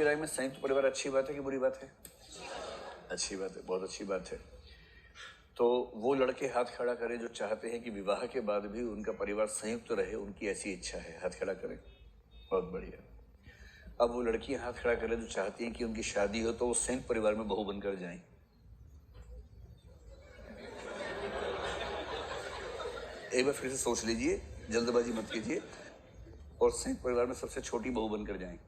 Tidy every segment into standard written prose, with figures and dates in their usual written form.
राय में संयुक्त परिवार अच्छी बात है कि बुरी बात है? अच्छी बात है, बहुत अच्छी बात है। तो वो लड़के हाथ खड़ा करें जो चाहते हैं कि विवाह के बाद भी उनका परिवार संयुक्त रहे, उनकी ऐसी इच्छा है, हाथ खड़ा करें। बहुत बढ़िया। अब वो लड़कियां हाथ खड़ा करें जो चाहती हैं कि उनकी शादी हो तो वो संयुक्त परिवार में बहू बनकर जाएं। एक बार फिर से सोच लीजिए, जल्दबाजी मत कीजिए, और संयुक्त परिवार में सबसे छोटी बहू बनकर जाएं।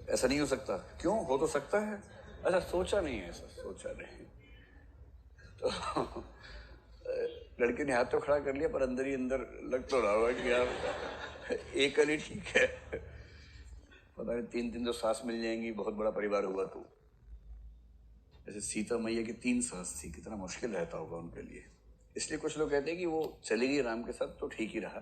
ऐसा नहीं हो सकता? क्यों? हो तो सकता है। अच्छा, सोचा नहीं है, ऐसा सोचा नहीं। तो लड़के ने हाथ तो खड़ा कर लिया, पर अंदर ही अंदर लग तो रहा होगा कि यार एक ही ठीक है। पता नहीं 3-3 तो सास मिल जाएंगी, बहुत बड़ा परिवार हुआ तो। जैसे सीता मैया की 3 सास थी, कितना मुश्किल रहता होगा उनके लिए। इसलिए कुछ लोग कहते हैं कि वो चली गई राम के साथ तो ठीक ही रहा।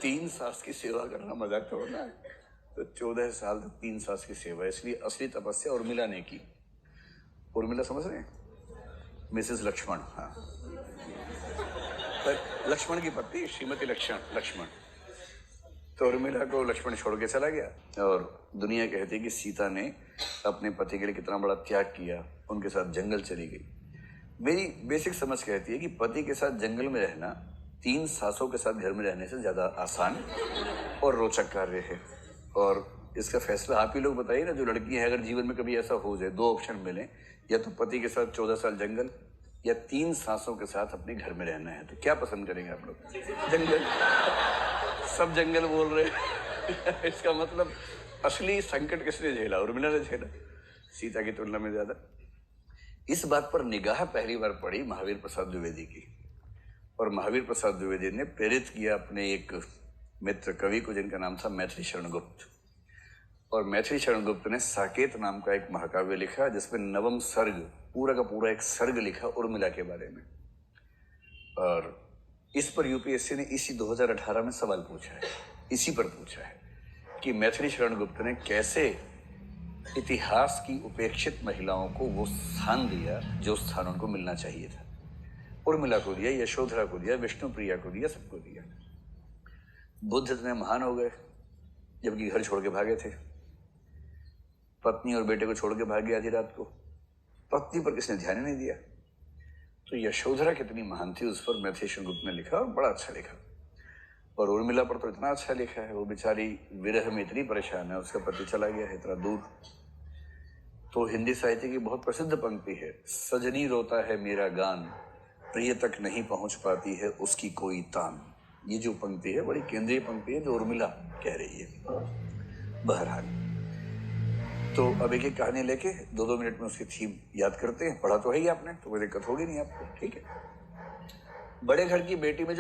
3 सास की सेवा करना मजाक तो होना है। तो 14 साल तक 3 सास की सेवा, इसलिए असली तपस्या उर्मिला ने की। उर्मिला समझ रहे हैं? मिसेस लक्ष्मण, हाँ, पर लक्ष्मण की पत्नी श्रीमती लक्ष्मण। तो उर्मिला को लक्ष्मण छोड़ के चला गया, और दुनिया कहती है कि सीता ने अपने पति के लिए कितना बड़ा त्याग किया, उनके साथ जंगल चली गई। मेरी बेसिक समझ कहती है कि पति के साथ जंगल में रहना 3 सासों के साथ घर में रहने से ज्यादा आसान और रोचक कार्य है। और इसका फैसला आप ही लोग बताइए ना, जो लड़की है, अगर जीवन में कभी ऐसा हो जाए, 2 ऑप्शन मिले, या तो पति के साथ 14 साल जंगल, या 3 सासों के साथ अपने घर में रहना है, तो क्या पसंद करेंगे आप लोग? जंगल। सब जंगल बोल रहे हैं। इसका मतलब असली संकट किसने झेला? उर्मिला ने झेला, सीता की तुलना में ज्यादा। इस बात पर निगाह पहली बार पड़ी महावीर प्रसाद द्विवेदी की, और महावीर प्रसाद द्विवेदी ने प्रेरित किया अपने एक मित्र कवि को, जिनका नाम था मैथिली शरण गुप्त। और मैथिली शरण गुप्त ने साकेत नाम का एक महाकाव्य लिखा, जिसमें 9वां सर्ग, पूरा का पूरा एक सर्ग लिखा उर्मिला के बारे में। और इस पर यूपीएससी ने इसी 2018 में सवाल पूछा है, इसी पर पूछा है कि मैथिली शरण गुप्त ने कैसे इतिहास की उपेक्षित महिलाओं को वो स्थान दिया जो स्थान उनको मिलना चाहिए था। उर्मिला को दिया, यशोधरा को दिया, विष्णुप्रिया को दिया, सबको दिया। बुद्ध इतने महान हो गए जबकि घर छोड़ के भागे थे। पत्नी और बेटे को छोड़ के भागे आधी रात को, पत्नी पर किसने ध्यान नहीं दिया। तो यशोधरा कितनी महान थी, उस पर मैथिली शरण गुप्त ने लिखा, और बड़ा अच्छा लिखा। और उर्मिला पर तो इतना अच्छा लिखा है, वो बेचारी विरह में इतनी परेशान है, उसका पति चला गया है इतना दूर। तो हिंदी साहित्य की बहुत प्रसिद्ध पंक्ति है, सजनी रोता है मेरा गान, प्रिय तक नहीं पहुंच पाती है उसकी कोई तान। ये जो पंक्ति है बड़ी केंद्रीय पंक्ति है, जो उर्मिला कह रही है। बहरहाल, तो अब एक एक कहानी लेके 2-2 मिनट में उसकी थीम याद करते हैं। पढ़ा तो है ही आपने, तो कोई दिक्कत होगी नहीं आपको, ठीक है? बड़े घर की बेटी में जो